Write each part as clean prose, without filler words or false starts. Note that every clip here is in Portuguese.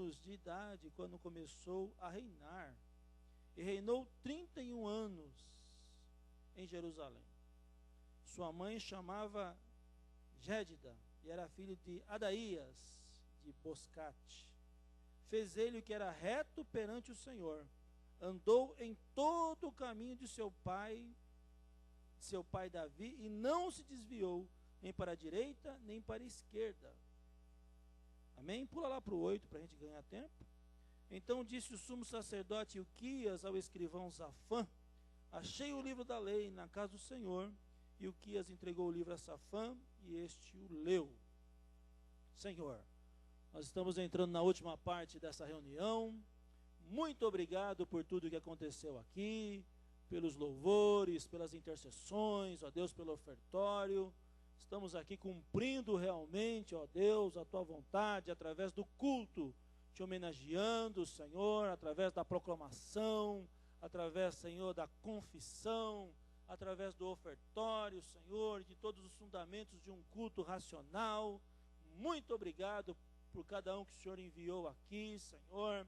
anos de idade quando começou a reinar, e reinou 31 anos em Jerusalém. Sua mãe chamava Gédida, e era filho de Adaías, de Boscate. Fez ele o que era reto perante o Senhor, andou em todo o caminho de seu pai Davi, e não se desviou, nem para a direita, nem para a esquerda. Amém? Pula lá para o 8, para a gente ganhar tempo. Então disse o sumo sacerdote Ilquias ao escrivão Safã: achei o livro da lei na casa do Senhor. E Ilquias entregou o livro a Safã, e este o leu. Senhor, nós estamos entrando na última parte dessa reunião. Muito obrigado por tudo que aconteceu aqui, pelos louvores, pelas intercessões, ó Deus, pelo ofertório. Estamos aqui cumprindo realmente, ó Deus, a tua vontade, através do culto, te homenageando, Senhor, através da proclamação, através, Senhor, da confissão, através do ofertório, Senhor, de todos os fundamentos de um culto racional. Muito obrigado por cada um que o Senhor enviou aqui, Senhor.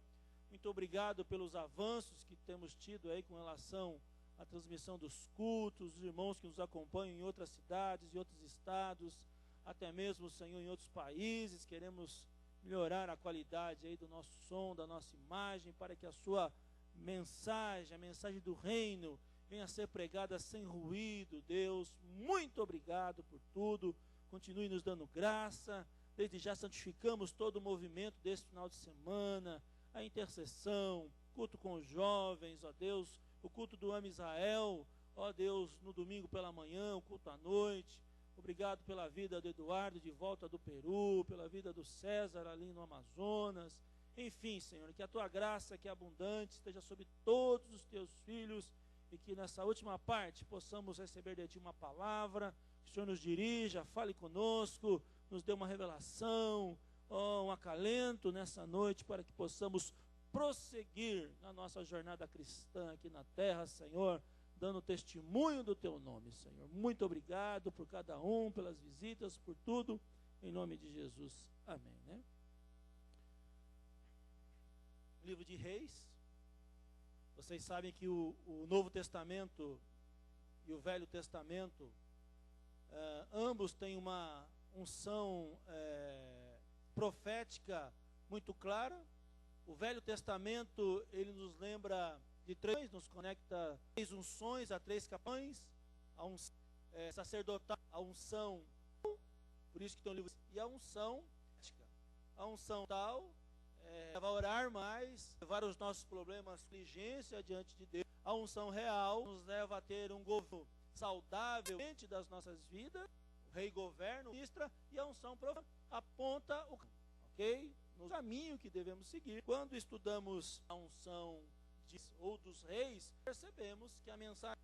Muito obrigado pelos avanços que temos tido aí com relação à transmissão dos cultos, os irmãos que nos acompanham em outras cidades, em outros estados, até mesmo, Senhor, em outros países. Queremos melhorar a qualidade aí do nosso som, da nossa imagem, para que a sua mensagem, a mensagem do reino, venha a ser pregada sem ruído. Deus, muito obrigado por tudo. Continue nos dando graça. Desde já santificamos todo o movimento desse final de semana, a intercessão, culto com os jovens, ó Deus, o culto do Ame Israel, ó Deus, no domingo pela manhã, o culto à noite. Obrigado pela vida do Eduardo de volta do Peru, pela vida do César ali no Amazonas. Enfim, Senhor, que a tua graça, que é abundante, esteja sobre todos os teus filhos, e que nessa última parte possamos receber de ti uma palavra, que o Senhor nos dirija, fale conosco, nos dê uma revelação, um acalento nessa noite, para que possamos prosseguir na nossa jornada cristã aqui na terra, Senhor, dando testemunho do teu nome, Senhor. Muito obrigado por cada um, pelas visitas, por tudo, em nome de Jesus. Amém, né? Livro de Reis. Vocês sabem que o Novo Testamento e o Velho Testamento, ambos têm uma unção profética muito clara. O Velho Testamento, ele nos lembra de três, nos conecta a três unções, a três capães, a unção sacerdotal, a unção, por isso que tem um livro, e a unção ética. A unção tal vai orar mais, levar os nossos problemas, diligência diante de Deus. A unção real nos leva a ter um governo saudável dentro das nossas vidas. O rei governa, ministra, e a unção aponta o ok? No caminho que devemos seguir. Quando estudamos a unção ou dos reis, percebemos que a mensagem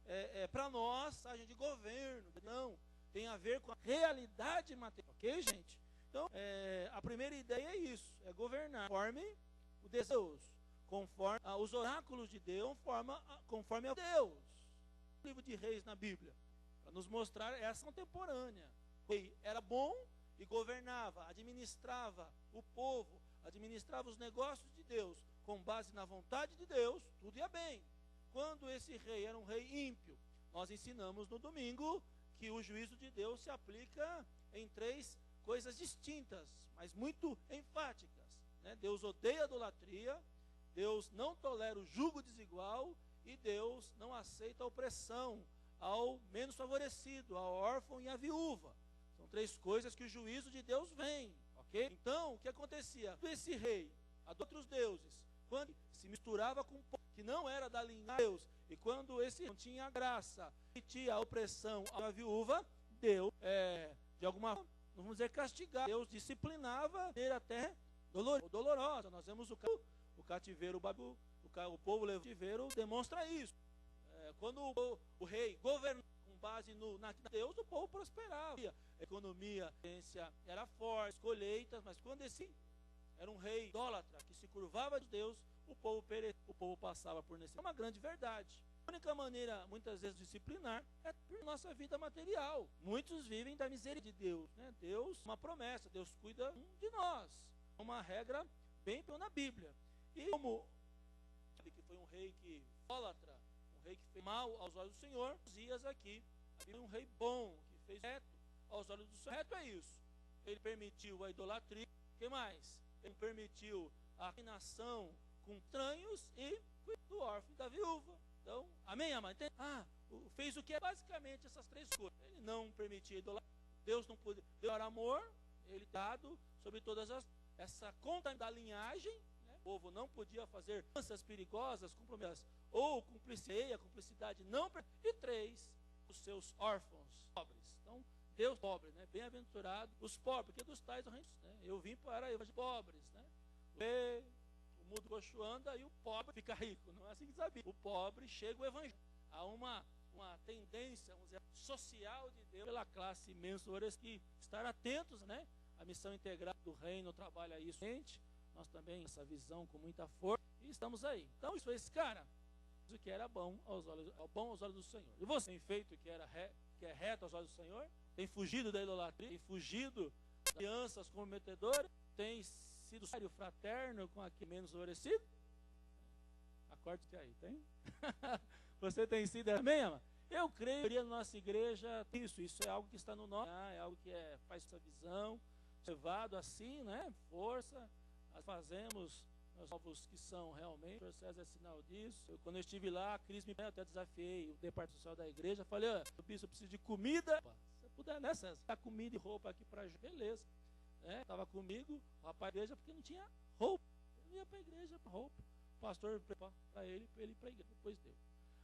para nós, mensagem de governo, não, tem a ver com a realidade material, ok, gente? Então, a primeira ideia é isso, é governar conforme o Deus, conforme os oráculos de Deus, conforme a Deus. O livro de Reis na Bíblia, para nos mostrar essa contemporânea. O rei era bom e governava, administrava o povo, administrava os negócios de Deus, com base na vontade de Deus, tudo ia bem. Quando esse rei era um rei ímpio, nós ensinamos no domingo que o juízo de Deus se aplica em três coisas distintas, mas muito enfáticas, né? Deus odeia a idolatria, Deus não tolera o jugo desigual, e Deus não aceita a opressão ao menos favorecido, ao órfão e à viúva. São três coisas que o juízo de Deus vem, ok? Então, o que acontecia? Esse rei, outros deuses, quando se misturava com um povo que não era da linhagem de Deus, e quando esse não tinha graça, permitia a opressão à viúva, Deus, de alguma forma, não vamos dizer castigar, Deus disciplinava, era até dolorosa. Nós vemos o cativeiro, o povo levou o cativeiro, demonstra isso. Quando o rei governou com base na Deus, o povo prosperava. A economia, a ciência era forte, colheitas, mas quando esse era um rei idólatra que se curvava de Deus, o povo passava por necessidade. É uma grande verdade. A única maneira, muitas vezes, de disciplinar é por nossa vida material. Muitos vivem da misericórdia de Deus, né? Deus, uma promessa, Deus cuida de nós. Uma regra bem na Bíblia. E como que foi um rei que idólatra, um rei que fez mal aos olhos do Senhor, Josias aqui, a Bíblia é um rei bom, que fez reto aos olhos do Senhor. Reto é isso. Ele permitiu a idolatria. O que mais? Ele permitiu a reinação com estranhos e do órfão e da viúva. Então, amém, amado? Fez o que é basicamente essas três coisas. Ele não permitia idolatria. Deus não podia. Deus era amor. Ele dado sobre todas essa conta da linhagem. Né? O povo não podia fazer alianças perigosas, comprometidas, ou cumplicidade não. E três, os seus órfãos pobres. Então, Deus pobre, né? Bem-aventurado os pobres, porque dos tais, né? Eu vim para os pobres, né? O mundo coxoando, aí o pobre fica rico, não é assim que sabia. O pobre chega o evangelho. Há uma tendência, vamos dizer, social de Deus pela classe imensa, que estar atentos, né? A missão integrada do reino trabalha isso. Nós também essa visão com muita força e estamos aí. Então isso foi esse cara, o que era bom aos olhos do Senhor. E você tem feito o que é reto aos olhos do Senhor? Tem fugido da idolatria? Tem fugido das alianças comprometedoras? Tem sido sério, fraterno com aquele menos favorecido? Acorde que aí, tem? Você tem sido, amém, ama? Eu creio que na nossa igreja, isso é algo que está no nosso, é algo que faz essa visão, levado assim, né? Força, nós fazemos, nós povos que são realmente, o César é sinal disso. Quando eu estive lá, a Cris me até desafiei o departamento social da igreja, falei, eu preciso de comida. Se puder, né, César? Dá comida e roupa aqui para beleza. Estava comigo, o rapaz da igreja, porque não tinha roupa. Eu ia para a igreja para roupa. O pastor preparou para ele ir para a igreja, depois deu.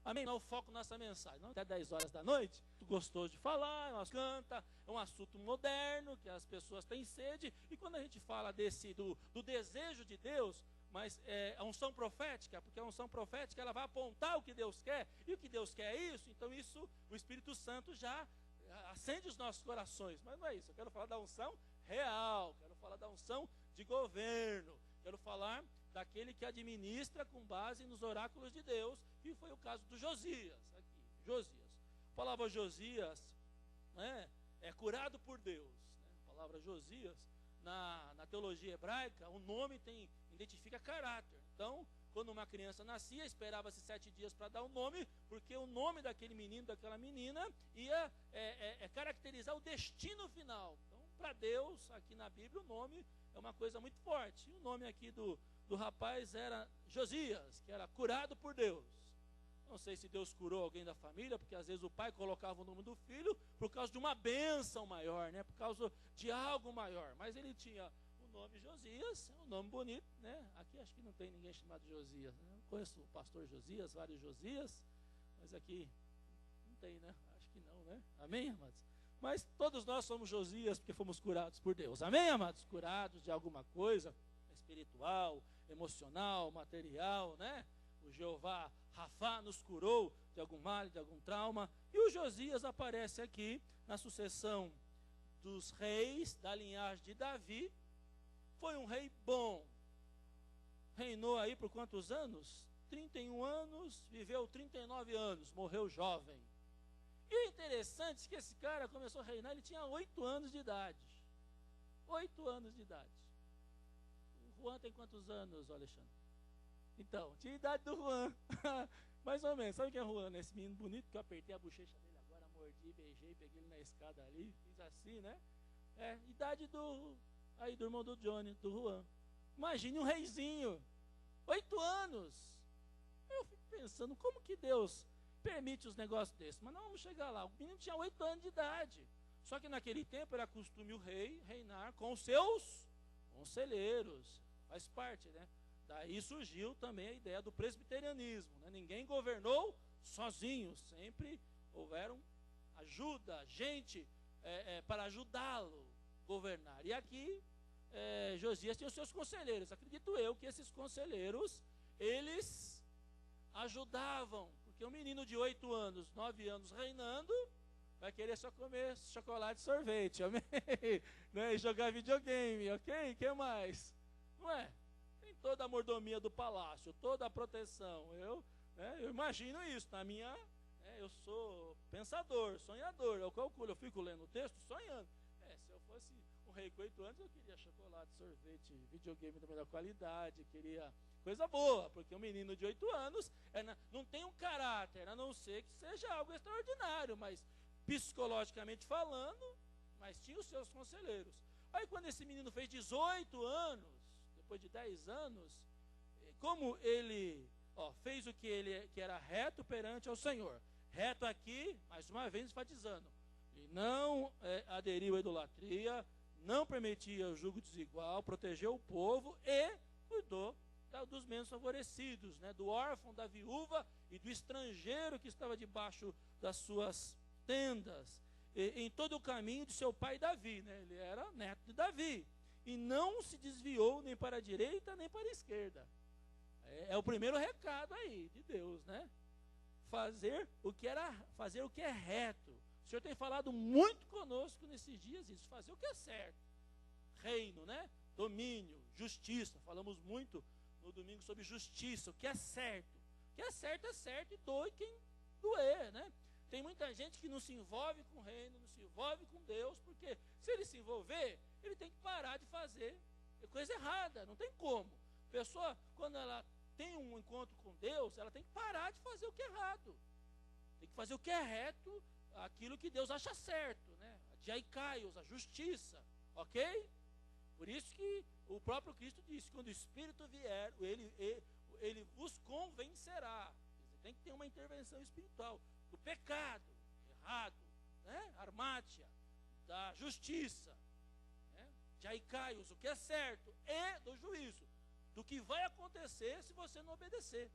Amém? Não, o foco nessa mensagem. Não, até 10 horas da noite, tu gostou de falar, nós canta, é um assunto moderno, que as pessoas têm sede, e quando a gente fala do desejo de Deus, mas a unção profética, porque a unção profética ela vai apontar o que Deus quer, e o que Deus quer é isso, então isso, o Espírito Santo já acende os nossos corações, mas não é isso, eu quero falar da unção real, quero falar da unção de governo, quero falar daquele que administra com base nos oráculos de Deus, que foi o caso do Josias, aqui, Josias. A palavra Josias, né, é curado por Deus, né? A palavra Josias, na teologia hebraica, o nome identifica caráter. Então, quando uma criança nascia, esperava-se 7 dias para dar o nome, porque o nome daquele menino, daquela menina, ia caracterizar o destino final. Então, para Deus, aqui na Bíblia, o nome é uma coisa muito forte. E o nome aqui do rapaz era Josias, que era curado por Deus. Não sei se Deus curou alguém da família, porque às vezes o pai colocava o nome do filho por causa de uma bênção maior, né? Por causa de algo maior. Mas ele tinha o nome Josias, um nome bonito, né? Aqui acho que não tem ninguém chamado Josias, né? Eu conheço o pastor Josias, vários Josias, mas aqui não tem, né? Acho que não, né? Amém, amados? Mas todos nós somos Josias porque fomos curados por Deus. Amém, amados? Curados de alguma coisa espiritual, emocional, material, né? O Jeová Rafá nos curou de algum mal, de algum trauma. E o Josias aparece aqui na sucessão dos reis da linhagem de Davi. Foi um rei bom. Reinou aí por quantos anos? 31 anos, viveu 39 anos, morreu jovem. E o interessante é que esse cara começou a reinar, ele tinha 8 anos de idade. 8 anos de idade. O Juan tem quantos anos, Alexandre? Então, tinha a idade do Juan. Mais ou menos. Sabe quem é o Juan? Esse menino bonito que eu apertei a bochecha dele agora, mordi, beijei, peguei ele na escada ali, fiz assim, né? Idade do irmão do Johnny, do Juan. Imagine um reizinho. 8 anos. Eu fico pensando, como que Deus permite os negócios desses? Mas não vamos chegar lá. O menino tinha 8 anos de idade. Só que naquele tempo era costume o rei reinar com os seus conselheiros. Faz parte, né? Daí surgiu também a ideia do presbiterianismo, né? Ninguém governou sozinho, sempre houveram ajuda, gente para ajudá-lo a governar. E aqui Josias tinha os seus conselheiros. Acredito eu que esses conselheiros, eles ajudavam, porque um menino de 8 anos, 9 anos reinando, vai querer só comer chocolate e sorvete, amém? Né? E jogar videogame, ok? O que mais? Não é? Toda a mordomia do palácio, toda a proteção. Eu imagino isso. Eu sou pensador, sonhador. Eu calculo, eu fico lendo o texto sonhando. Se eu fosse um rei com 8 anos, eu queria chocolate, sorvete, videogame da melhor qualidade, queria coisa boa, porque um menino de 8 anos não tem um caráter, a não ser que seja algo extraordinário, mas psicologicamente falando, mas tinha os seus conselheiros. Aí quando esse menino fez 18 anos, depois de 10 anos, como ele fez o que era reto perante ao Senhor, reto aqui, mais uma vez enfatizando, e não aderiu à idolatria, não permitia o jugo desigual, protegeu o povo e cuidou dos menos favorecidos, né, do órfão, da viúva e do estrangeiro que estava debaixo das suas tendas, em todo o caminho de seu pai Davi, né, ele era neto de Davi, e não se desviou nem para a direita nem para a esquerda. É o primeiro recado aí de Deus, né? Fazer o que é reto. O Senhor tem falado muito conosco nesses dias isso, fazer o que é certo. Reino, né? Domínio, justiça. Falamos muito no domingo sobre justiça, o que é certo. O que é certo e doe quem doer, né? Tem muita gente que não se envolve com o reino, não se envolve com Deus, porque se ele se envolver, ele tem que parar de fazer coisa errada, não tem como. A pessoa, quando ela tem um encontro com Deus, ela tem que parar de fazer o que é errado. Tem que fazer o que é reto, aquilo que Deus acha certo, né? Diaikaios, a justiça, ok? Por isso que o próprio Cristo disse, quando o Espírito vier, ele vos convencerá. Tem que ter uma intervenção espiritual do pecado, errado, né? Armátia, da justiça, né? Diaikaios, o que é certo, e do juízo, do que vai acontecer se você não obedecer.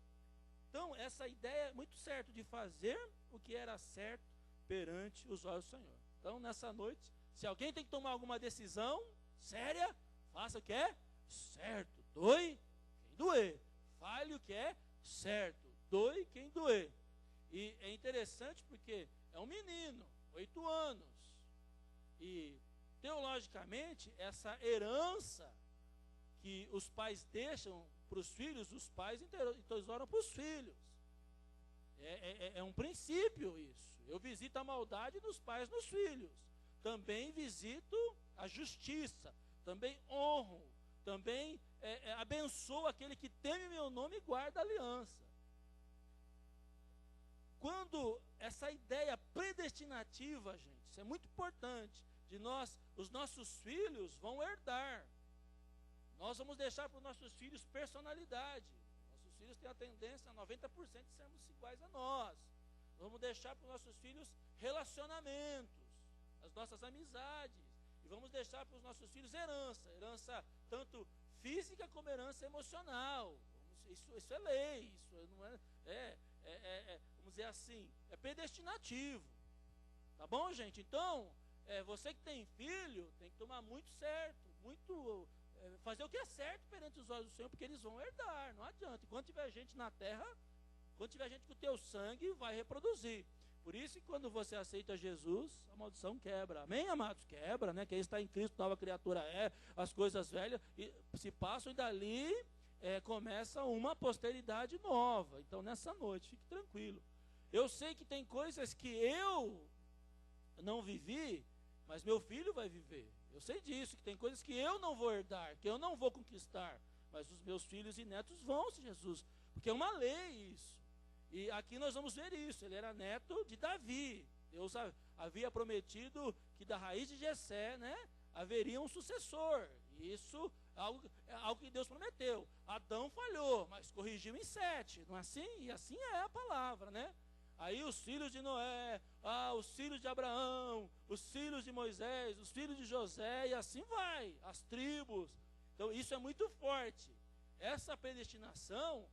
Então, essa ideia é muito certa de fazer o que era certo perante os olhos do Senhor. Então, nessa noite, se alguém tem que tomar alguma decisão séria, faça o que é certo. Doe quem doer. Fale o que é certo. Doe quem doer. E é interessante porque é um menino, 8 anos. E, teologicamente, essa herança que os pais deixam para os filhos, os pais entesouram para os filhos. É um princípio isso. Eu visito a maldade dos pais nos filhos. Também visito a justiça. Também honro. Também abençoo aquele que teme meu nome e guarda a aliança. Quando essa ideia predestinativa, gente, isso é muito importante, os nossos filhos vão herdar. Nós vamos deixar para os nossos filhos personalidade. Nossos filhos têm a tendência a 90% de sermos iguais a nós. Vamos deixar para os nossos filhos relacionamentos, as nossas amizades. E vamos deixar para os nossos filhos herança tanto física como herança emocional. Isso é lei, isso não vamos dizer assim, é predestinativo. Tá bom, gente? Então, você que tem filho, tem que tomar muito certo, fazer o que é certo perante os olhos do Senhor, porque eles vão herdar, não adianta. Enquanto tiver gente na terra, quando tiver gente com o teu sangue, vai reproduzir. Por isso que quando você aceita Jesus, a maldição quebra. Amém, amados? Quebra, né? Quem está em Cristo, nova criatura as coisas velhas se passam e dali começa uma posteridade nova. Então, nessa noite, fique tranquilo. Eu sei que tem coisas que eu não vivi, mas meu filho vai viver. Eu sei disso, que tem coisas que eu não vou herdar, que eu não vou conquistar, mas os meus filhos e netos vão, se Jesus, porque é uma lei isso. E aqui nós vamos ver isso. Ele era neto de Davi. Deus havia prometido que da raiz de Jessé, né, haveria um sucessor. E isso é algo que Deus prometeu. Adão falhou, mas corrigiu em 7, não é assim? E assim é a palavra, né? Aí os filhos de Noé, os filhos de Abraão, os filhos de Moisés, os filhos de José, e assim vai, as tribos. Então isso é muito forte. Essa predestinação,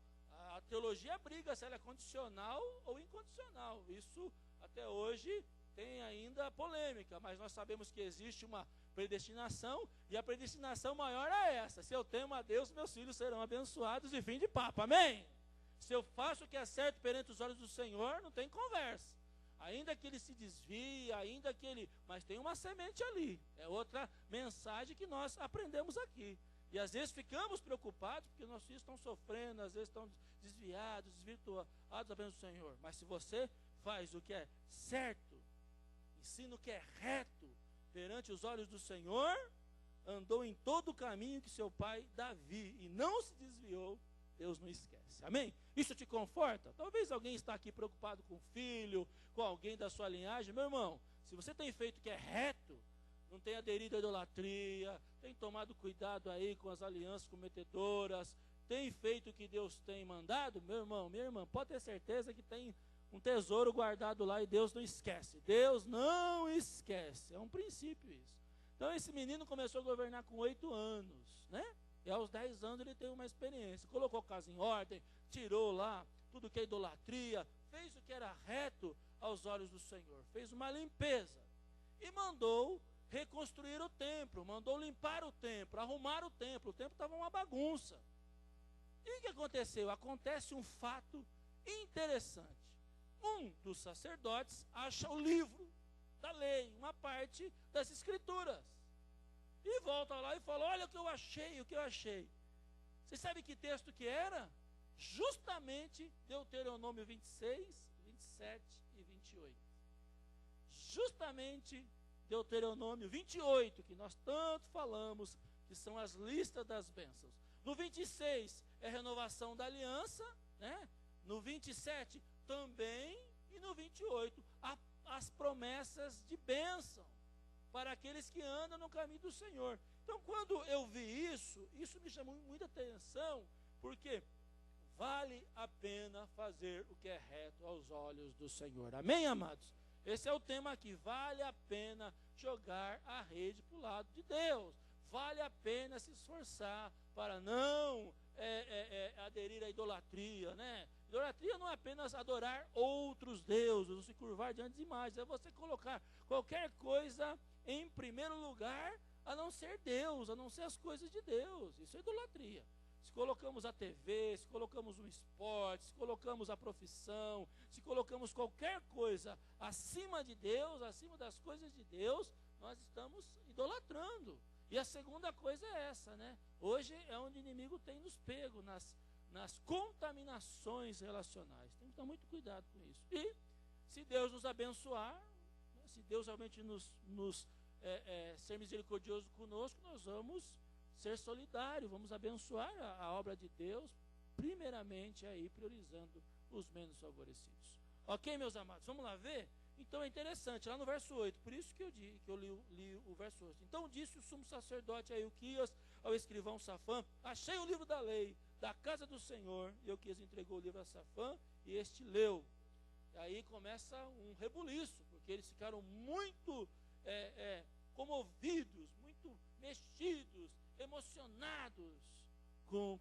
a teologia briga se ela é condicional ou incondicional. Isso até hoje tem ainda polêmica, mas nós sabemos que existe uma predestinação, e a predestinação maior é essa: se eu temo a Deus, meus filhos serão abençoados e fim de papo, amém? Se eu faço o que é certo perante os olhos do Senhor, não tem conversa. Ainda que ele se desvie, mas tem uma semente ali. É outra mensagem que nós aprendemos aqui. E às vezes ficamos preocupados porque nossos filhos estão sofrendo, às vezes estão desviados, desvirtuados apenas do Senhor. Mas se você faz o que é certo, ensina o que é reto perante os olhos do Senhor, andou em todo o caminho que seu pai Davi e não se desviou, Deus não esquece. Amém? Isso te conforta? Talvez alguém está aqui preocupado com o filho, com alguém da sua linhagem. Meu irmão, se você tem feito o que é reto, não tem aderido à idolatria, tem tomado cuidado aí com as alianças cometedoras, tem feito o que Deus tem mandado, meu irmão, minha irmã, pode ter certeza que tem um tesouro guardado lá e Deus não esquece. Deus não esquece. É um princípio isso. Então esse menino começou a governar com 8 anos, né? E aos 10 anos ele teve uma experiência. Colocou a casa em ordem, tirou lá tudo que é idolatria, fez o que era reto aos olhos do Senhor. Fez uma limpeza e mandou reconstruir o templo, mandou limpar o templo, arrumar o templo. O templo estava uma bagunça. E o que aconteceu? Acontece um fato interessante. Um dos sacerdotes acha o livro da lei, uma parte das escrituras. E volta lá e fala, olha o que eu achei, o que eu achei. Você sabe que texto que era? Justamente Deuteronômio 26, 27 e 28. Justamente Deuteronômio 28, que nós tanto falamos, que são as listas das bênçãos. No 26 é renovação da aliança, né? No 27 também, e no 28 as promessas de bênção para aqueles que andam no caminho do Senhor. Então, quando eu vi isso me chamou muita atenção, porque vale a pena fazer o que é reto aos olhos do Senhor. Amém, amados? Esse é o tema aqui. Vale a pena jogar a rede para o lado de Deus. Vale a pena se esforçar para não aderir à idolatria, né? Idolatria não é apenas adorar outros deuses, ou se curvar diante de imagens, é você colocar qualquer coisa em primeiro lugar, a não ser Deus, a não ser as coisas de Deus. Isso é idolatria. Se colocamos a TV, se colocamos o esporte, se colocamos a profissão, se colocamos qualquer coisa acima de Deus, acima das coisas de Deus, nós estamos idolatrando. E a segunda coisa é essa, né? Hoje é onde o inimigo tem nos pego, nas contaminações relacionais. Tem que tomar muito cuidado com isso. E se Deus nos abençoar, né, se Deus realmente nos ser misericordioso conosco, nós vamos ser solidários, vamos abençoar a obra de Deus, primeiramente aí priorizando os menos favorecidos. Ok, meus amados? Vamos lá ver? Então é interessante, lá no verso 8, por isso que eu li o verso 8. Então disse o sumo sacerdote a Ilquias, ao escrivão Safã, achei o livro da lei, da casa do Senhor. E Ilquias entregou o livro a Safã, e este leu. E aí começa um rebuliço, porque eles ficaram muito comovidos, muito mexidos, emocionados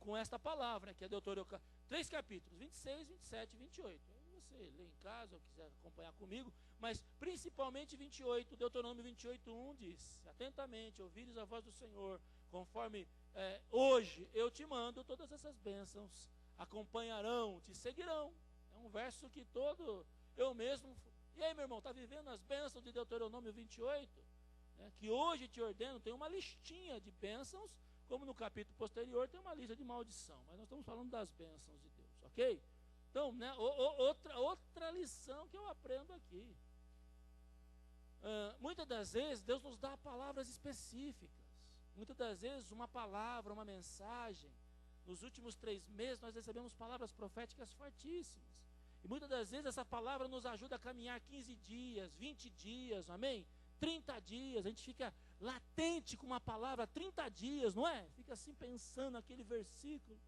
com esta palavra, que é Deuteronômio, 3 capítulos, 26, 27 e 28. Você lê em casa, ou quiser acompanhar comigo, mas principalmente 28, Deuteronômio 28:1 diz, atentamente, ouvires a voz do Senhor, conforme hoje eu te mando, todas essas bênçãos acompanharão, te seguirão. É um verso que eu mesmo, e aí meu irmão, está vivendo as bênçãos de Deuteronômio 28? Que hoje te ordeno, tem uma listinha de bênçãos, como no capítulo posterior tem uma lista de maldição, mas nós estamos falando das bênçãos de Deus, ok? Então, né, outra lição que eu aprendo aqui. Muitas das vezes Deus nos dá palavras específicas. Muitas das vezes uma palavra, uma mensagem. Nos últimos 3 meses nós recebemos palavras proféticas fortíssimas. E muitas das vezes essa palavra nos ajuda a caminhar 15 dias, 20 dias, amém? 30 dias, a gente fica latente com uma palavra 30 dias, não é? Fica assim pensando naquele versículo.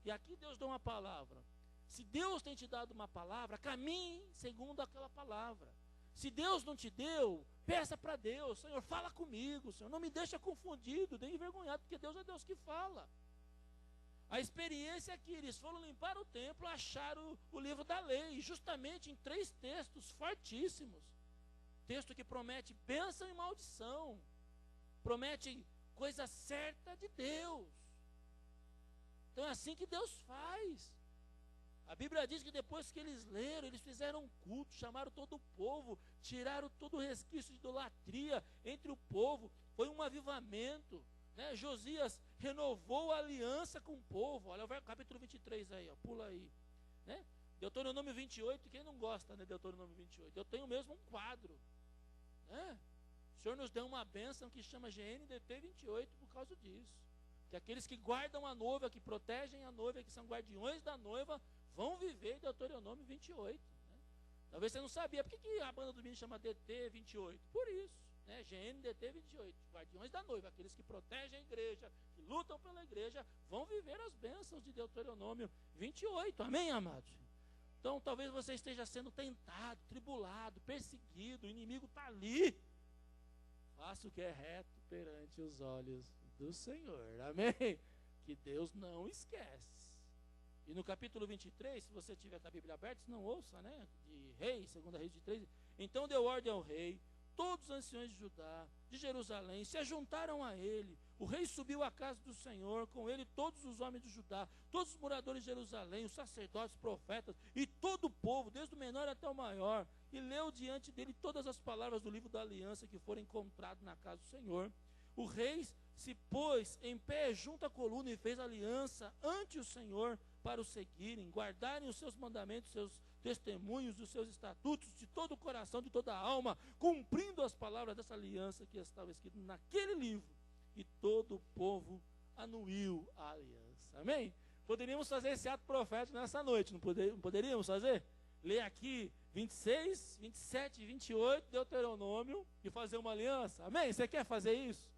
E aqui Deus dá uma palavra. Se Deus tem te dado uma palavra, caminhe segundo aquela palavra. Se Deus não te deu, peça para Deus, Senhor, fala comigo, Senhor, não me deixa confundido, nem envergonhado, porque Deus é Deus que fala. A experiência é que eles foram limpar o templo, acharam o livro da lei, justamente em 3 textos fortíssimos. Texto que promete bênção e maldição, promete coisa certa de Deus. Então é assim que Deus faz. A Bíblia diz que depois que eles leram, eles fizeram um culto, chamaram todo o povo, tiraram todo o resquício de idolatria entre o povo, foi um avivamento, né? Josias renovou a aliança com o povo. Olha o capítulo 23 aí, ó, pula aí, né? Deuteronômio 28, quem não gosta, né, Deuteronômio 28? Eu tenho mesmo um quadro, né? O Senhor nos deu uma bênção que chama GNDT 28 por causa disso. Que aqueles que guardam a noiva, que protegem a noiva, que são guardiões da noiva, vão viver Deuteronômio 28. Né? Talvez você não sabia. Por que a banda do menino chama DT 28? Por isso. Né? GNDT 28. Guardiões da noiva, aqueles que protegem a igreja, que lutam pela igreja, vão viver as bênçãos de Deuteronômio 28. Amém, amados? Então, talvez você esteja sendo tentado, tribulado, perseguido, o inimigo está ali. Faça o que é reto perante os olhos do Senhor. Amém? Que Deus não esquece. E no capítulo 23, se você tiver com a Bíblia aberta, se não ouça, né? De Reis, 2 Reis 23. Então deu ordem ao rei, todos os anciões de Judá, de Jerusalém, se ajuntaram a ele. O rei subiu à casa do Senhor, com ele todos os homens de Judá, todos os moradores de Jerusalém, os sacerdotes, profetas e todo o povo, desde o menor até o maior, e leu diante dele todas as palavras do livro da aliança que foram encontradas na casa do Senhor. O rei se pôs em pé junto à coluna e fez aliança ante o Senhor para o seguirem, guardarem os seus mandamentos, seus testemunhos, os seus estatutos de todo o coração, de toda a alma, cumprindo as palavras dessa aliança que estava escrita naquele livro. E todo o povo anuiu a aliança. Amém? Poderíamos fazer esse ato profético nessa noite, não poderíamos fazer? Ler aqui 26, 27 e 28, Deuteronômio, e fazer uma aliança. Amém? Você quer fazer isso?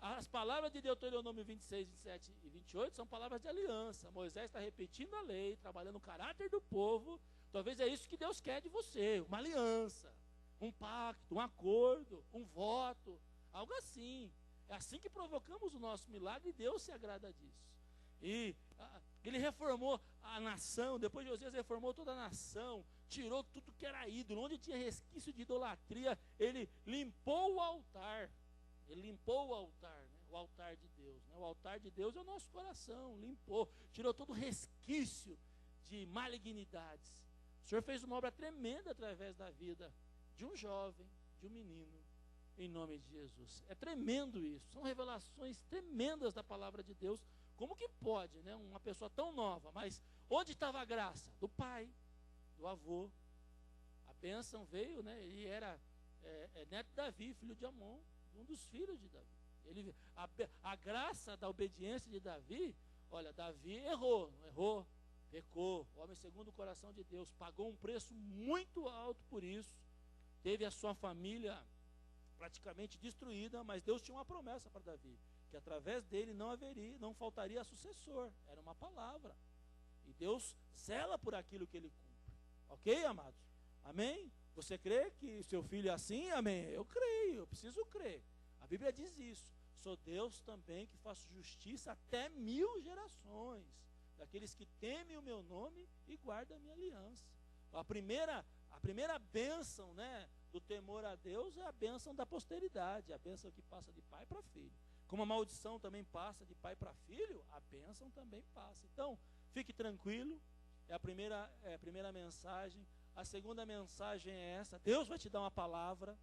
As palavras de Deuteronômio 26, 27 e 28 são palavras de aliança. Moisés está repetindo a lei, trabalhando o caráter do povo. Talvez é isso que Deus quer de você, uma aliança, um pacto, um acordo, um voto, algo assim. É assim que provocamos o nosso milagre e Deus se agrada disso. E ele reformou a nação, depois de Josias reformou toda a nação, tirou tudo que era ídolo, onde tinha resquício de idolatria, ele limpou o altar. Ele limpou o altar, né? O altar de Deus. Né? O altar de Deus é o nosso coração, limpou, tirou todo resquício de malignidades. O Senhor fez uma obra tremenda através da vida de um jovem, de um menino, em nome de Jesus. É tremendo isso, são revelações tremendas da palavra de Deus. Como que pode, né? Uma pessoa tão nova, mas onde estava a graça? Do pai, do avô. A bênção veio, né? Ele era neto de Davi, filho de Amon, um dos filhos de Davi. A graça da obediência de Davi, olha, Davi errou, não errou? Pecou, o homem segundo o coração de Deus, pagou um preço muito alto por isso, teve a sua família praticamente destruída, mas Deus tinha uma promessa para Davi, que através dele não faltaria sucessor, era uma palavra, e Deus zela por aquilo que ele cumpre, ok, amados? Amém? Você crê que seu filho é assim? Amém? Eu creio, eu preciso crer, a Bíblia diz isso, sou Deus também que faço justiça até 1000 gerações, daqueles que temem o meu nome e guardam a minha aliança. A primeira bênção, né, do temor a Deus é a bênção da posteridade, a bênção que passa de pai para filho. Como a maldição também passa de pai para filho, a bênção também passa. Então, fique tranquilo, é a primeira mensagem. A segunda mensagem é essa: Deus vai te dar uma palavra,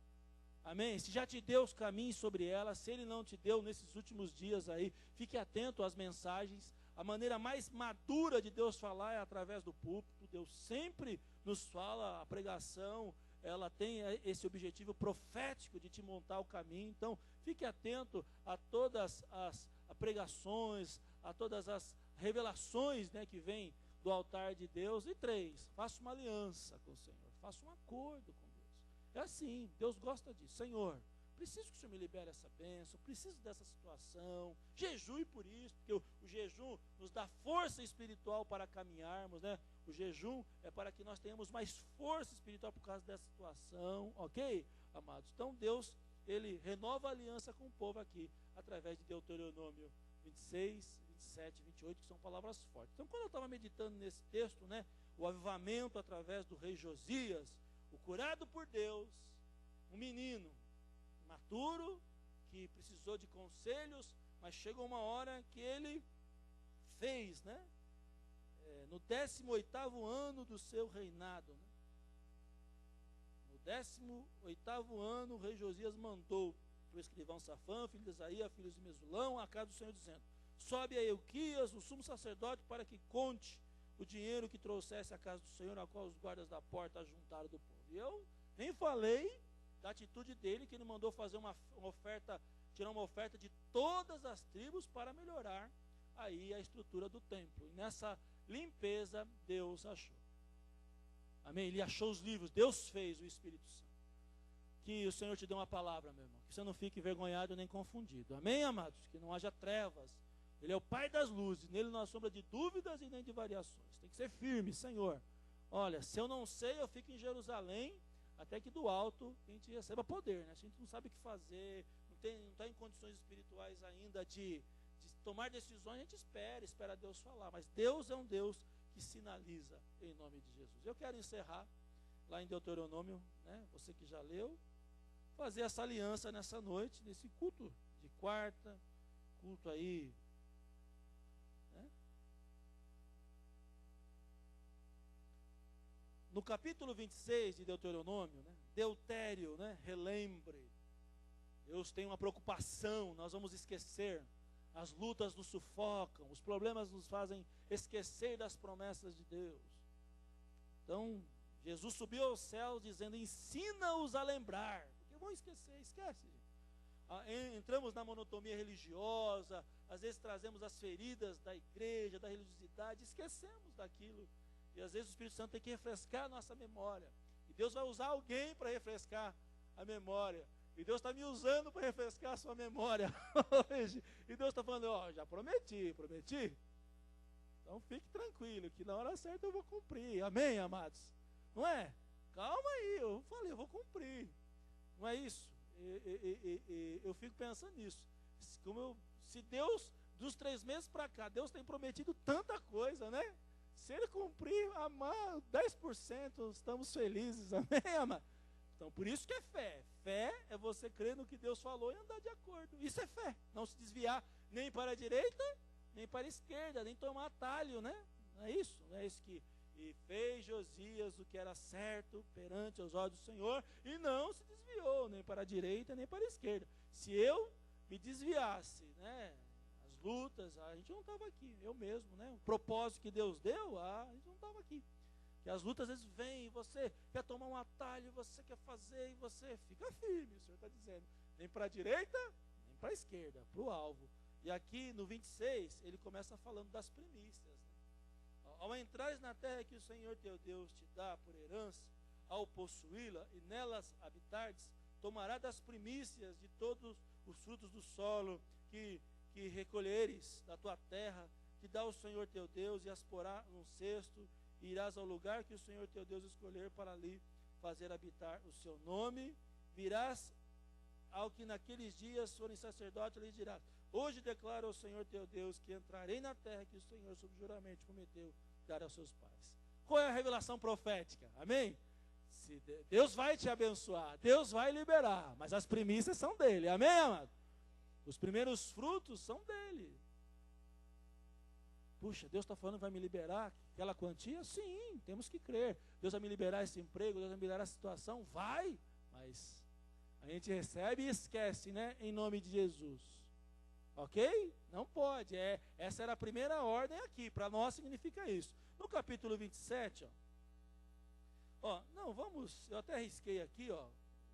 amém? Se já te deu os caminhos sobre ela, se Ele não te deu nesses últimos dias aí, fique atento às mensagens. A maneira mais madura de Deus falar é através do púlpito. Deus sempre nos fala, a pregação, ela tem esse objetivo profético de te montar o caminho. Então, fique atento a todas as pregações, a todas as revelações, né, que vêm do altar de Deus. E 3, faça uma aliança com o Senhor, faça um acordo com Deus. É assim, Deus gosta disso. Senhor, preciso que o Senhor me libere essa bênção, preciso dessa situação, jejue por isso, porque o jejum nos dá força espiritual para caminharmos, né? O jejum é para que nós tenhamos mais força espiritual por causa dessa situação, ok, amados? Então Deus, Ele renova a aliança com o povo aqui, através de Deuteronômio 26, 27, 28, que são palavras fortes. Então, quando eu estava meditando nesse texto, né, o avivamento através do rei Josias, o curado por Deus, um menino maturo, que precisou de conselhos, mas chegou uma hora que ele fez, né? No 18º ano do seu reinado, né? No 18º ano, o rei Josias mandou para o escrivão Safã, filho de Isaías, filho de Mesulão, a casa do Senhor, dizendo: sobe a Euquias, o sumo sacerdote, para que conte o dinheiro que trouxesse à casa do Senhor, a qual os guardas da porta ajuntaram do povo. E eu nem falei, da atitude dele, que ele mandou fazer uma oferta, tirar uma oferta de todas as tribos para melhorar aí a estrutura do templo. E nessa limpeza, Deus achou. Amém? Ele achou os livros, Deus fez o Espírito Santo. Que o Senhor te dê uma palavra, meu irmão, que você não fique envergonhado nem confundido. Amém, amados? Que não haja trevas. Ele é o Pai das luzes, nele não há sombra de dúvidas e nem de variações. Tem que ser firme, Senhor. Olha, se eu não sei, eu fico em Jerusalém, até que do alto a gente receba poder, né? Se a gente não sabe o que fazer, não está em condições espirituais ainda de tomar decisões, a gente espera Deus falar. Mas Deus é um Deus que sinaliza em nome de Jesus. Eu quero encerrar lá em Deuteronômio, né? Você que já leu, fazer essa aliança nessa noite, nesse culto de quarta, culto aí, né? No capítulo 26 de Deuteronômio, né? Deutério, né? Relembre. Deus tem uma preocupação, nós vamos esquecer. As lutas nos sufocam, os problemas nos fazem esquecer das promessas de Deus. Então, Jesus subiu aos céus dizendo, ensina-os a lembrar. Porque vão esquecer, esquece. Entramos na monotonia religiosa, às vezes trazemos as feridas da igreja, da religiosidade, esquecemos daquilo. E às vezes o Espírito Santo tem que refrescar a nossa memória. E Deus vai usar alguém para refrescar a memória. E Deus está me usando para refrescar a sua memória hoje. E Deus está falando, ó, já prometi. Então fique tranquilo, que na hora certa eu vou cumprir. Amém, amados? Não é? Calma aí, eu falei, eu vou cumprir. Não é isso? Eu fico pensando nisso. Se Deus, dos 3 meses para cá, Deus tem prometido tanta coisa, né? Se Ele cumprir, amar 10%, estamos felizes. Amém, amado? Então, por isso que é fé. Fé é você crer no que Deus falou e andar de acordo. Isso é fé. Não se desviar nem para a direita, nem para a esquerda, nem tomar atalho, né? Não é isso? Não é isso que... E fez Josias o que era certo perante os olhos do Senhor e não se desviou, nem para a direita, nem para a esquerda. Se eu me desviasse, né? As lutas, a gente não estava aqui. Eu mesmo, né? O propósito que Deus deu, a gente não estava aqui. Que as lutas às vezes vêm, você quer tomar um atalho, você quer fazer, e você fica firme, o Senhor está dizendo, nem para a direita, nem para a esquerda, para o alvo. E aqui no 26, ele começa falando das primícias. Né? Ao entrares na terra que o Senhor teu Deus te dá por herança, ao possuí-la e nelas habitares, tomará das primícias de todos os frutos do solo que recolheres da tua terra, que dá o Senhor teu Deus, e as porá num cesto, e irás ao lugar que o Senhor teu Deus escolher para ali fazer habitar o seu nome. Virás ao que naqueles dias forem sacerdote, lhes dirás, hoje declara ao Senhor teu Deus que entrarei na terra que o Senhor sob juramento prometeu dar aos seus pais. Qual é a revelação profética? Amém? Deus vai te abençoar, Deus vai liberar, mas as primícias são dele. Amém, amado? Os primeiros frutos são dele. Puxa, Deus está falando que vai me liberar aquela quantia? Sim, temos que crer. Deus vai me liberar esse emprego, Deus vai me liberar essa situação? Vai, mas a gente recebe e esquece, né? Em nome de Jesus. Ok? Não pode. Essa era a primeira ordem aqui. Para nós significa isso. No capítulo 27, não, vamos, eu até risquei aqui,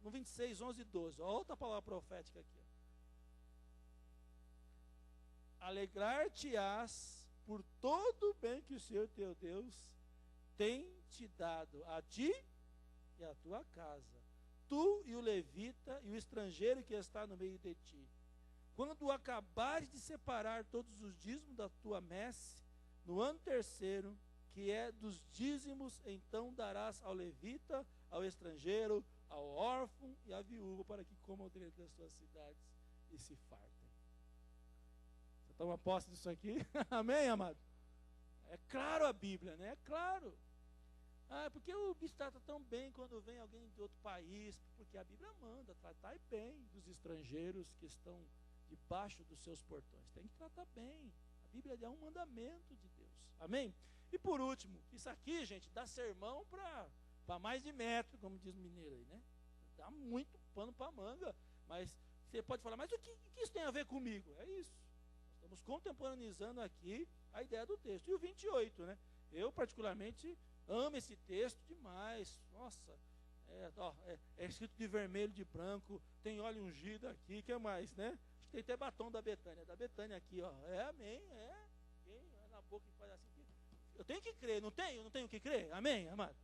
no 26, 11 e 12. Outra palavra profética aqui. Alegrar-te-ás por todo o bem que o Senhor teu Deus tem te dado a ti e a tua casa, tu e o levita e o estrangeiro que está no meio de ti. Quando acabares de separar todos os dízimos da tua messe, no ano 3º, que é dos dízimos, então darás ao levita, ao estrangeiro, ao órfão e à viúva, para que comam dentro das suas cidades e se fartem. Toma posse disso aqui? Amém, amado? É claro a Bíblia, né? É claro. Porque o bicho trata tão bem quando vem alguém de outro país, porque a Bíblia manda tratar bem dos estrangeiros que estão debaixo dos seus portões. Tem que tratar bem. A Bíblia é um mandamento de Deus. Amém? E por último, isso aqui, gente, dá sermão para mais de metro, como diz o mineiro aí, né? Dá muito pano para manga, mas você pode falar, mas o que isso tem a ver comigo? É isso. Estamos contemporaneizando aqui a ideia do texto. E o 28, né? Eu particularmente amo esse texto demais. Nossa, É escrito de vermelho, de branco, tem óleo ungido aqui, o que mais, né? Acho que tem até batom da Betânia aqui, ó. Amém, Quem é na boca e faz assim. Eu tenho que crer, não tenho que crer, amém, amado?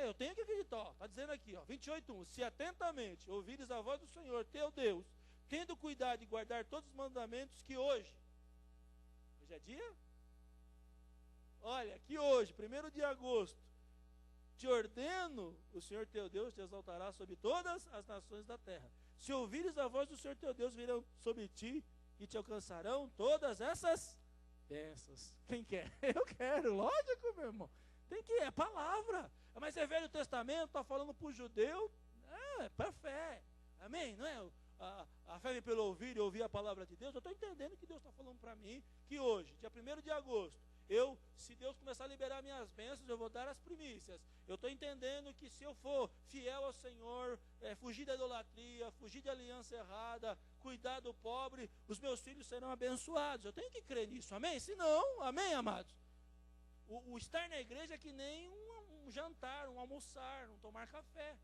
Eu tenho que acreditar, está dizendo aqui, ó, 28:1, se atentamente ouvires a voz do Senhor, teu Deus, tendo cuidado de guardar todos os mandamentos que hoje é dia? Olha, que hoje, 1º de agosto, te ordeno, o Senhor teu Deus te exaltará sobre todas as nações da terra. Se ouvires a voz do Senhor teu Deus, virão sobre ti e te alcançarão todas essas bênçãos. Quem quer? Eu quero, lógico, meu irmão. Tem que, é palavra. Mas é Velho Testamento, está falando para o judeu, é para fé. Amém? Não é? A fé vem pelo ouvir e ouvir a palavra de Deus. Eu estou entendendo que Deus está falando para mim que hoje, dia 1º de agosto, se Deus começar a liberar minhas bênçãos, eu vou dar as primícias. Eu estou entendendo que se eu for fiel ao Senhor, fugir da idolatria, fugir de aliança errada, cuidar do pobre, os meus filhos serão abençoados. Eu tenho que crer nisso, amém? Se não, amém, amados? O estar na igreja é que nem um jantar, um almoçar, um tomar café.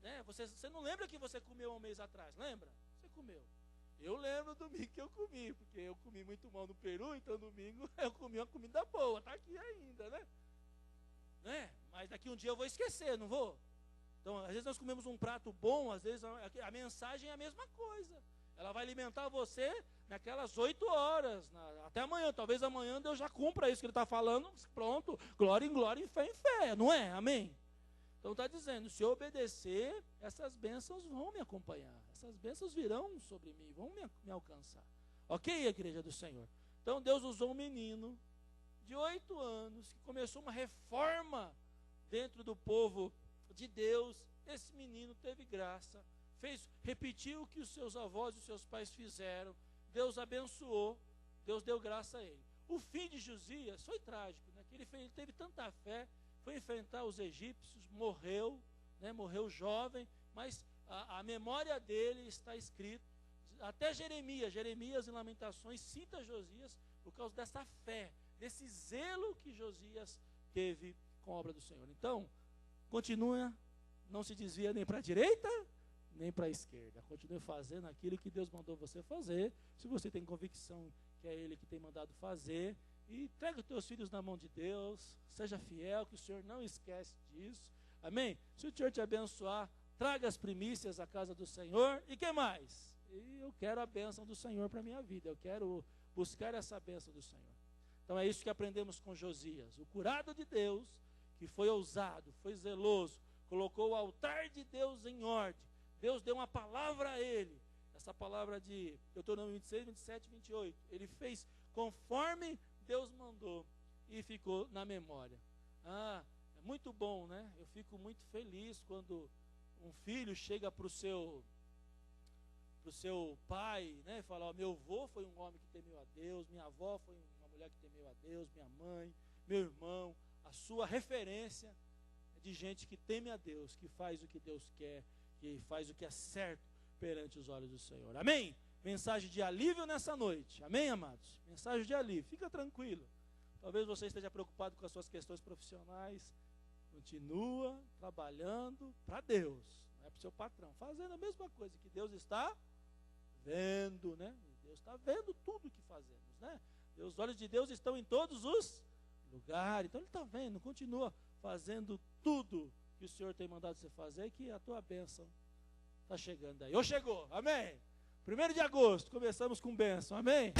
Né? Você não lembra que você comeu há um mês atrás, lembra? Você comeu. Eu lembro do domingo que eu comi, porque eu comi muito mal no Peru, então domingo eu comi uma comida boa, está aqui ainda, né? Mas daqui um dia eu vou esquecer, não vou? Então, às vezes nós comemos um prato bom, às vezes a mensagem é a mesma coisa. Ela vai alimentar você naquelas 8 horas, até amanhã. Talvez amanhã Deus já cumpra isso que Ele está falando, pronto, glória em glória e fé em fé, não é? Amém? Então está dizendo, se eu obedecer, essas bênçãos vão me acompanhar. Essas bênçãos virão sobre mim, vão me alcançar. Ok, igreja do Senhor? Então Deus usou um menino de 8 anos, que começou uma reforma dentro do povo de Deus. Esse menino teve graça, repetiu o que os seus avós e os seus pais fizeram. Deus abençoou, Deus deu graça a ele. O fim de Josias foi trágico, né? Que ele teve tanta fé, foi enfrentar os egípcios, morreu, né? Morreu jovem, mas a memória dele está escrito. Até Jeremias em Lamentações cita Josias por causa dessa fé, desse zelo que Josias teve com a obra do Senhor. Então, continua, não se desvia nem para a direita, nem para a esquerda. Continue fazendo aquilo que Deus mandou você fazer. Se você tem convicção que é Ele que tem mandado fazer, e entrega os teus filhos na mão de Deus, seja fiel, que o Senhor não esquece disso. Amém? Se o Senhor te abençoar, traga as primícias à casa do Senhor. E que mais? E eu quero a bênção do Senhor para a minha vida. Eu quero buscar essa bênção do Senhor. Então é isso que aprendemos com Josias. O curado de Deus, que foi ousado, foi zeloso, colocou o altar de Deus em ordem. Deus deu uma palavra a ele. Essa palavra de Deuteronômio 26, 27 e 28. Ele fez conforme Deus mandou e ficou na memória. É muito bom, né? Eu fico muito feliz quando um filho chega para o seu pai, né? E fala, meu avô foi um homem que temeu a Deus, minha avó foi uma mulher que temeu a Deus, minha mãe, meu irmão. A sua referência é de gente que teme a Deus, que faz o que Deus quer, que faz o que é certo perante os olhos do Senhor. Amém? Mensagem de alívio nessa noite. Amém, amados? Mensagem de alívio. Fica tranquilo. Talvez você esteja preocupado com as suas questões profissionais. Continua trabalhando para Deus. Não é para o seu patrão. Fazendo a mesma coisa que Deus está vendo, né? Deus está vendo tudo o que fazemos, né? Os olhos de Deus estão em todos os lugares. Então Ele está vendo. Continua fazendo tudo que o Senhor tem mandado você fazer, que a tua bênção está chegando aí. Ou chegou, amém? 1º de agosto, começamos com bênção, amém?